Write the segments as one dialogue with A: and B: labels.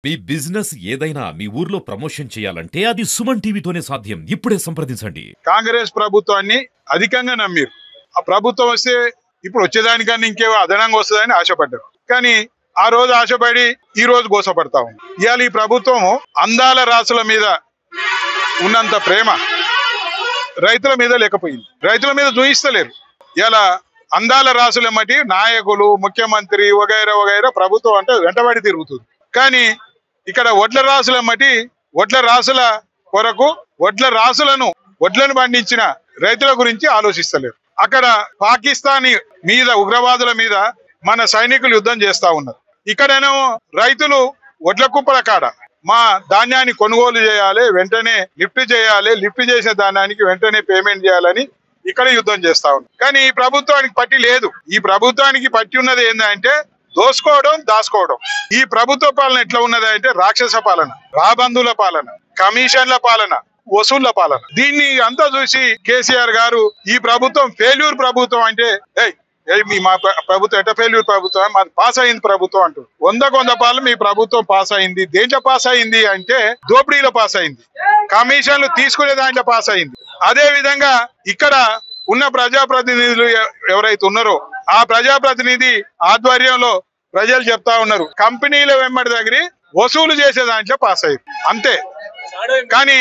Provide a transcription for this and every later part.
A: మీ business ఏదైనా మీ ఊర్లో promotion చేయాలంటే అది సుమన్ టీవీతోనే సాధ్యం. ఇప్పుడే సంప్రదించండి.
B: కాంగ్రెస్ ప్రభుత్వాన్ని అధికంగా నమ్మిరు. ఆ ప్రభుత్వం వస్తే ఇప్పుడు వచ్చేదానికన్నా ఇంకేవో అదనంగా వస్తుందని ఆశపడ్డారు. కానీ ఆ రోజు ఆశపడి ఈ రోజు గోసపడతా ఉంది. ఇవాళ ఈ ప్రభుత్వం అందాల రాసుల మీద ఉన్నంత ప్రేమ రైతుల మీద లేకపోయింది. రైతుల మీద చూయిస్తలేరు. ఇలా అందాల రాసుల మట్టి నాయకులు, ముఖ్యమంత్రి వగైరా వగైరా ప్రభుత్వం అంటే వెంటబడి తిరుగుతుంది. కానీ ఇక్కడ వడ్ల రాసుల మట్టి వడ్ల రాసుల కొరకు వడ్లను పండించిన రైతుల గురించి ఆలోచిస్తలేరు. అక్కడ పాకిస్తానీ మీద ఉగ్రవాదుల మీద మన సైనికులు యుద్ధం చేస్తా ఉన్నారు. ఇక్కడేమో రైతులు వడ్ల కుప్పల కాడ మా ధాన్యాన్ని కొనుగోలు చేయాలి, వెంటనే లిఫ్ట్ చేయాలి, లిఫ్ట్ చేసే ధాన్యానికి వెంటనే పేమెంట్ చేయాలని ఇక్కడ యుద్ధం చేస్తా ఉన్నారు. కానీ ఈ ప్రభుత్వానికి పట్టి లేదు. ఈ ప్రభుత్వానికి పట్టి ఉన్నది ఏంటంటే దోసుకోవడం, దాసుకోవడం. ఈ ప్రభుత్వ పాలన ఎట్లా ఉన్నది అంటే రాక్షస పాలన, రాబందుల పాలన, కమిషన్ల పాలన, వసూళ్ల పాలన. దీన్ని అంతా చూసి కేసీఆర్ గారు ఈ ప్రభుత్వం ఫెయిల్యూర్ ప్రభుత్వం అంటే మా ప్రభుత్వం ఎట్ట ఫెయిల్యూర్ ప్రభుత్వం, మాది పాస్ అయింది ప్రభుత్వం అంటూ 100 పాలు మీ ప్రభుత్వం పాస్ అయింది. దేంట్లో పాస్ అయింది అంటే దోపిడీలో పాస్ అయింది, కమిషన్లు తీసుకునే దాంట్లో పాస్ అయింది. అదే విధంగా ఇక్కడ ఉన్న ప్రజాప్రతినిధులు ఎవరైతే ఉన్నారో ఆ ప్రజాప్రతినిధి ఆధ్వర్యంలో ప్రజలు చెప్తా ఉన్నారు కంపెనీల వెంబడి దగ్గర వసూలు చేసే దాంట్లో పాస్ అయ్యింది అంతే. కానీ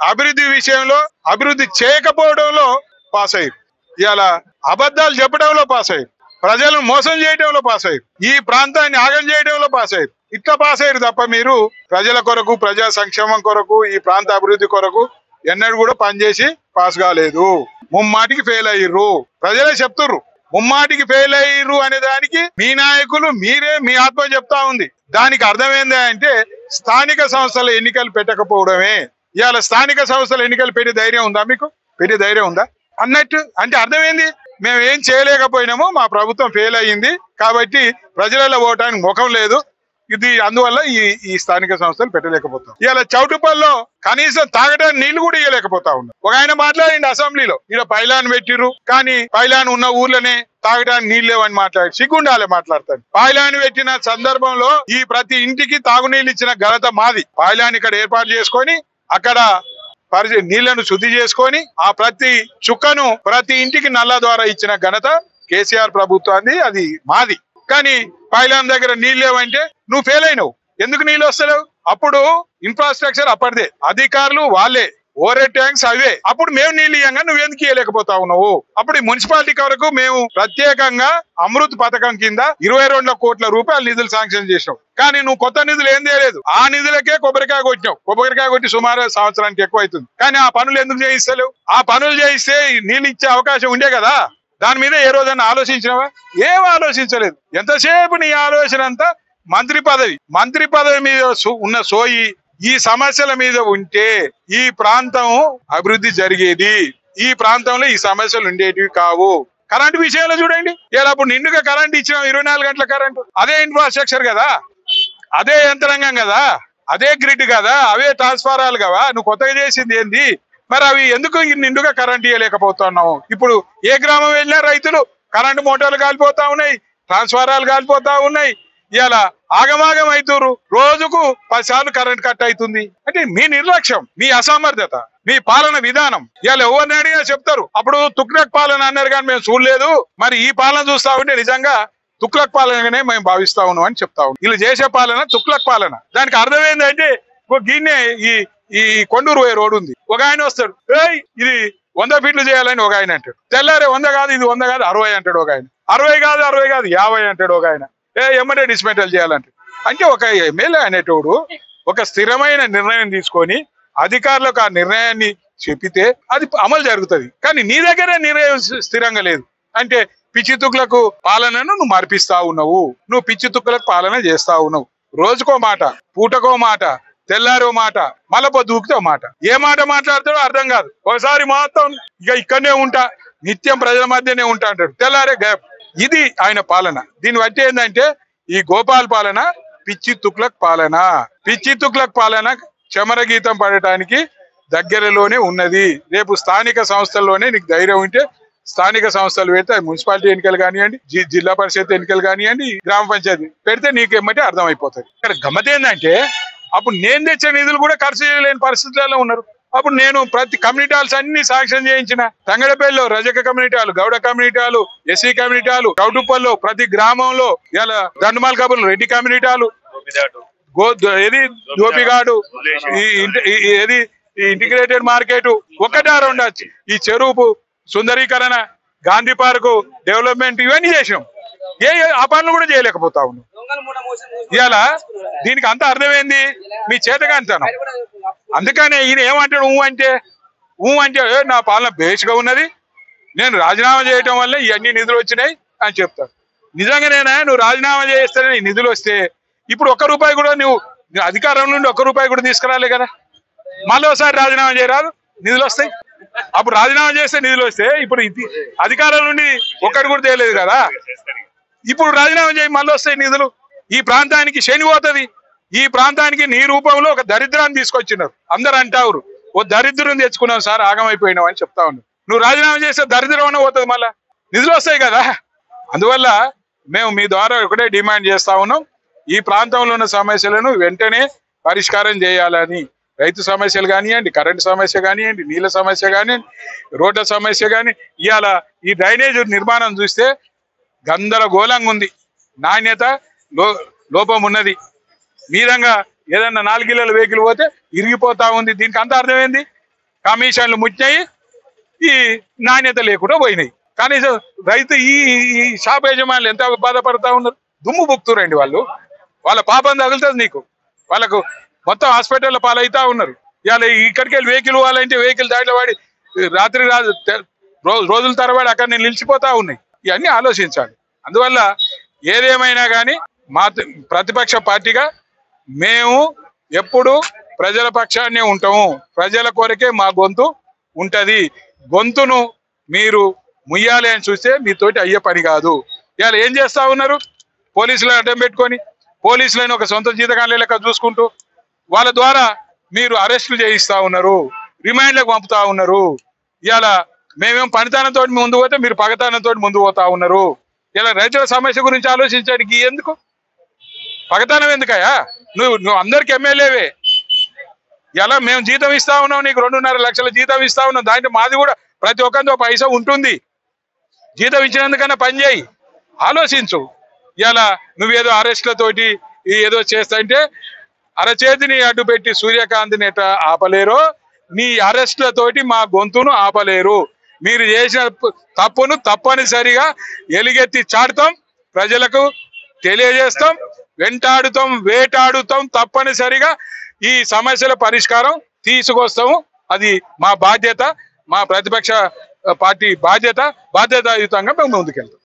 B: అభివృద్ధి విషయంలో అభివృద్ధి చేయకపోవడంలో పాస్ అయ్యారు. ఇవాళ అబద్ధాలు చెప్పడంలో పాస్ అయ్యారు, ప్రజలను మోసం చేయడంలో పాస్ అయ్యారు, ఈ ప్రాంతాన్ని ఆగం చేయడంలో పాస్ అయ్యారు. ఇట్లా పాస్ అయ్యారు తప్ప మీరు ప్రజల కొరకు, ప్రజా సంక్షేమం కొరకు, ఈ ప్రాంత అభివృద్ధి కొరకు ఎన్నడూ కూడా పనిచేసి పాస్ కాలేదు. ముమ్మాటికి ఫెయిల్ అయ్యిర్రు. ప్రజలే చెప్తుర్రు ముమ్మాటికి ఫెయిల్ అయ్యిర్రు అనే దానికి మీ నాయకులు మీరే మీ ఆత్మ చెప్తా ఉంది. దానికి అర్థం ఏంది అంటే స్థానిక సంస్థల ఎన్నికలు పెట్టకపోవడమే. ఇవాళ స్థానిక సంస్థల ఎన్నికలు పెట్టే ధైర్యం ఉందా మీకు? పెట్టే ధైర్యం ఉందా అన్నట్టు అంటే అర్థం ఏంది? మేము ఏం చేయలేకపోయినాము, మా ప్రభుత్వం ఫెయిల్ అయ్యింది కాబట్టి ప్రజలలో పోవటానికి ముఖం లేదు, ఇది అందువల్ల ఈ స్థానిక సంస్థలు పెట్టలేకపోతాం. ఇవాళ చౌటుపల్లో కనీసం తాగడానికి నీళ్లు కూడా ఇవ్వలేకపోతా ఉన్నారు. ఒక ఆయన మాట్లాడింది అసెంబ్లీలో, ఇక్కడ పైలాన్ పెట్టిరు కానీ పైలాన్ ఉన్న ఊర్లోనే తాగడానికి నీళ్ళు లేవని మాట్లాడి సిగ్గుండాలే మాట్లాడతాను. పైలాన్ పెట్టిన సందర్భంలో ఈ ప్రతి ఇంటికి తాగునీళ్ళు ఇచ్చిన ఘనత మాది. పైలాన్ ఇక్కడ ఏర్పాటు చేసుకొని అక్కడ నీళ్లను శుద్ధి చేసుకొని ఆ ప్రతి చుక్కను ప్రతి ఇంటికి నల్ల ద్వారా ఇచ్చిన ఘనత కేసీఆర్ ప్రభుత్వాన్ని, అది మాది. కానీ పైలాన్ దగ్గర నీళ్ళు లేవంటే నువ్వు ఫెయిల్ అయినావు. ఎందుకు నీళ్ళు వస్తలేవు? అప్పుడు ఇన్ఫ్రాస్ట్రక్చర్ అప్పటిదే, అధికారులు వాళ్ళే, ఓరే ట్యాంక్స్ అవే. అప్పుడు మేము నీళ్ళు ఇయ్యంగా నువ్వు ఎందుకు ఇవ్వలేకపోతా ఉన్నావు? అప్పుడు మున్సిపాలిటీ వరకు మేము ప్రత్యేకంగా అమృత్ పథకం కింద 22 కోట్ల రూపాయల నిధులు శాంక్షన్ చేసినావు. కానీ నువ్వు కొత్త నిధులు ఏం చేయలేదు. ఆ నిధులకే కొబ్బరికాయ కొట్టినావు. కొబ్బరికాయ కొట్టి సుమారు సంవత్సరానికి ఎక్కువ అవుతుంది. కానీ ఆ పనులు ఎందుకు చేయిస్తలేవు? ఆ పనులు చేయిస్తే నీళ్ళు ఇచ్చే అవకాశం ఉండే కదా. దాని మీద ఏ రోజన్నా ఆలోచించినవా? ఏం ఆలోచించలేదు. ఎంతసేపు నీ ఆలోచన అంతా మంత్రి పదవి మీద ఉన్న సోయి ఈ సమస్యల మీద ఉంటే ఈ ప్రాంతం అభివృద్ధి జరిగేది. ఈ ప్రాంతంలో ఈ సమస్యలు ఉండేటివి కావు. కరెంటు విషయంలో చూడండి, అప్పుడు నిండుగా కరెంట్ ఇచ్చినాం, 24 గంటల కరెంటు. అదే ఇన్ఫ్రాస్ట్రక్చర్ కదా, అదే యంత్రాంగం కదా, అదే గ్రిడ్ కదా, అవే ట్రాన్స్ఫారాలు కదా. నువ్వు కొత్తగా చేసింది ఏంది? మరి అవి ఎందుకు నిండుగా కరెంట్ ఇవ్వలేకపోతున్నావు? ఇప్పుడు ఏ గ్రామం వెళ్ళినా రైతులు కరెంటు మోటార్లు కాలిపోతా ఉన్నాయి, ట్రాన్స్ఫారాలు కాలిపోతా ఉన్నాయి. ఇలా ఆగమాగం అవుతురు. రోజుకు 10 సార్లు కరెంట్ కట్ అవుతుంది. అంటే మీ నిర్లక్ష్యం, మీ అసమర్థత, మీ పాలన విధానం. ఇలా ఎవరిని అడిగినా చెప్తారు అప్పుడు తుక్లక్ పాలన అన్నారు కానీ మేము చూడలేదు. మరి ఈ పాలన చూస్తా ఉంటే నిజంగా తుక్లక్ పాలనగానే మేము భావిస్తా ఉన్నాం అని చెప్తా ఉన్నాం. వీళ్ళు చేసే పాలన తుక్లక్ పాలన. దానికి అర్థం ఏంటంటే గిన్నె ఈ కొండూరు పోయే రోడ్డు ఉంది, ఒక ఆయన వస్తాడు, ఇది 100 ఫీట్లు చేయాలని ఒక ఆయన అంటాడు. తెల్లారే 100 కాదు, ఇది 100 కాదు 60 అంటాడు ఒక ఆయన. 60 కాదు 50 అంటాడు ఒక ఆయన. ఎమ్మటే డిస్మెంటల్ చేయాలంటే అంటే ఒక ఎమ్మెల్యే అనేటోడు ఒక స్థిరమైన నిర్ణయం తీసుకొని అధికారులకు ఆ నిర్ణయాన్ని చెప్పితే అది అమలు జరుగుతుంది. కానీ నీ దగ్గరే నిర్ణయం స్థిరంగా లేదు అంటే పిచ్చి తుక్కులకు పాలనను నువ్వు మార్పిస్తా ఉన్నావు. నువ్వు పిచ్చి తుక్కులకు పాలన చేస్తా ఉన్నావు. రోజుకో మాట, పూటకో మాట, తెల్లారో మాట, మళ్ళీ దూకితే మాట. ఏ మాట మాట్లాడతాడో అర్థం కాదు. ఒకసారి మొత్తం ఇక్కడనే ఉంటా, నిత్యం ప్రజల మధ్యనే ఉంటా అంటాడు, తెల్లారే గ్యాప్. ఇది ఆయన పాలన. దీన్ని బట్టి ఏంటంటే ఈ గోపాల్ పాలన పిచ్చి తుక్లక్ పాలన. పిచ్చి తుక్లక్ పాలన చమర గీతం పడటానికి దగ్గరలోనే ఉన్నది. రేపు స్థానిక సంస్థల్లోనే నీకు ధైర్యం ఉంటే స్థానిక సంస్థలు పెడితే మున్సిపాలిటీ ఎన్నికలు కానివ్వండి, జిల్లా పరిషత్ ఎన్నికలు కానివ్వండి, గ్రామ పంచాయతీ పెడితే నీకేమంటే అర్థమైపోతుంది. ఇక్కడ గమ్మత్ ఏంటంటే అప్పుడు నేను తెచ్చే నిధులు కూడా ఖర్చు చేయలేని పరిస్థితులలో ఉన్నారు. అప్పుడు నేను ప్రతి కమ్యూనిటీ హాల్స్ అన్ని సాంక్షన్ చేయించిన. తంగడపల్లిలో Rajaka community hall, Gowda community hall, SC community hall, చౌటుప్పల్లో ప్రతి గ్రామంలో ఇలా దండుమాల కబుర్లు రెడ్డి కమ్యూనిటీ హాల్, ఏది గోపిగాడు, ఏది ఇంటిగ్రేటెడ్ మార్కెట్ ఒకటా రెండా, ఈ చెరువు సుందరీకరణ, గాంధీ పార్కు డెవలప్మెంట్ ఇవన్నీ చేసినాం. ఆ పనులు కూడా చేయలేకపోతా ఉన్నాం. ఇవాళ దీనికి అంత అర్థమైంది మీ చేతగాంతనం. అందుకనే ఈయన ఏమంటాడు ఊ అంటే నా పాలన బేస్గా ఉన్నది, నేను రాజీనామా చేయటం వల్ల ఇవన్నీ నిధులు వచ్చినాయి అని చెప్తాడు. నిజంగానేనా నువ్వు రాజీనామా చేస్తేనే నిధులు వస్తే ఇప్పుడు ఒక్క రూపాయి కూడా నువ్వు అధికారం నుండి ఒక్క రూపాయి కూడా తీసుకురాలే కదా, మళ్ళీ ఒకసారి రాజీనామా చేయరాదు, నిధులు వస్తాయి. అప్పుడు రాజీనామా చేస్తే నిధులు వస్తే ఇప్పుడు అధికారం నుండి ఒక్కటి కూడా తేలేదు కదా, ఇప్పుడు రాజీనామా చేయి మళ్ళీ వస్తాయి నిధులు. ఈ ప్రాంతానికి శని పోతుంది. ఈ ప్రాంతానికి నీ రూపంలో ఒక దరిద్రాన్ని తీసుకొచ్చినారు. అందరు అంటారు ఓ దరిద్రం తెచ్చుకున్నావు సార్, ఆగమైపోయినావు అని చెప్తా ఉన్నావు. నువ్వు రాజీనామా చేస్తే దరిద్రం అనే పోతుంది, మళ్ళా నిధులు వస్తాయి కదా. అందువల్ల మేము మీ ద్వారా ఒకటే డిమాండ్ చేస్తా ఉన్నాం, ఈ ప్రాంతంలో ఉన్న సమస్యలను వెంటనే పరిష్కారం చేయాలని. రైతు సమస్యలు కానివ్వండి, కరెంటు సమస్య కానివ్వండి, నీళ్ళ సమస్య కానివ్వండి, రోడ్ల సమస్య కానీ, ఇవాళ ఈ డ్రైనేజ్ నిర్మాణం చూస్తే గందరగోళంగా ఉంది, నాణ్యత లోపం ఉన్నది. మీరంగా ఏదన్నా 4 కిలోల వెహికల్ పోతే ఇరిగిపోతా ఉంది. దీనికి అంత అర్థమైంది, కమిషన్లు ముట్టినాయి, ఈ నాణ్యత లేకుండా పోయినాయి. కనీసం రైతు ఈ షాప్ యజమానులు ఎంత బాధపడతా ఉన్నారు, దుమ్ము బుక్తురండి వాళ్ళు. వాళ్ళ పాపం తగులుతుంది నీకు, వాళ్ళకు మొత్తం హాస్పిటల్లో పాలవుతా ఉన్నారు. ఇవాళ ఇక్కడికి వెళ్ళి వెహికల్ పోవాలంటే వెహికల్ దాంట్లో వాడి రాత్రి రోజుల తరబడి అక్కడ నేను నిలిచిపోతా ఉన్నాయి. ఇవన్నీ ఆలోచించాలి. అందువల్ల ఏదేమైనా కానీ మా ప్రతిపక్ష పార్టీగా మేము ఎప్పుడు ప్రజల పక్షాన్నే ఉంటాము. ప్రజల కొరకే మా గొంతు ఉంటది. గొంతును మీరు ముయ్యాలి అని చూస్తే మీతోటి అయ్యే పని కాదు. ఇవాళ ఏం చేస్తా ఉన్నారు, పోలీసులను అడ్డం పెట్టుకొని పోలీసులను ఒక సొంత జీతకాల లెక్క చూసుకుంటూ వాళ్ళ ద్వారా మీరు అరెస్టులు చేయిస్తా ఉన్నారు, రిమాండ్లకు పంపుతా ఉన్నారు. ఇవాళ మేమేం పనితనంతో ముందు పోతే మీరు పగతనంతో ముందు పోతా ఉన్నారు. ఇలా రైతుల సమస్య గురించి ఆలోచించడానికి ఎందుకు పగతనం ఎందుకయ్యా? నువ్వు అందరికి ఎమ్మెల్యేవే. ఇలా మేము జీతం ఇస్తా ఉన్నాం, నీకు 2.5 లక్షల జీతం ఇస్తా ఉన్నాం. దాంట్లో మాది కూడా ప్రతి ఒక్కరితో పైసా ఉంటుంది. జీతం ఇచ్చినందుకన్నా పని చేయి, ఆలోచించు. ఇలా నువ్వేదో అరెస్ట్లతోటి ఏదో చేస్తా అంటే అరచేతిని అడ్డు పెట్టి సూర్యకాంతిని ఎట్లా ఆపలేరో నీ అరెస్ట్లతోటి మా గొంతును ఆపలేరు. మీరు చేసిన తప్పును తప్పనిసరిగా ఎలుగెత్తి చాటుతాం, ప్రజలకు తెలియజేస్తాం, వెంటాడుతాం, వేటాడుతాం. తప్పనిసరిగా ఈ సమస్యల పరిష్కారం తీసుకొస్తాము. అది మా బాధ్యత, మా ప్రతిపక్ష పార్టీ బాధ్యతాయుతంగా మేము ముందుకెళ్తాం.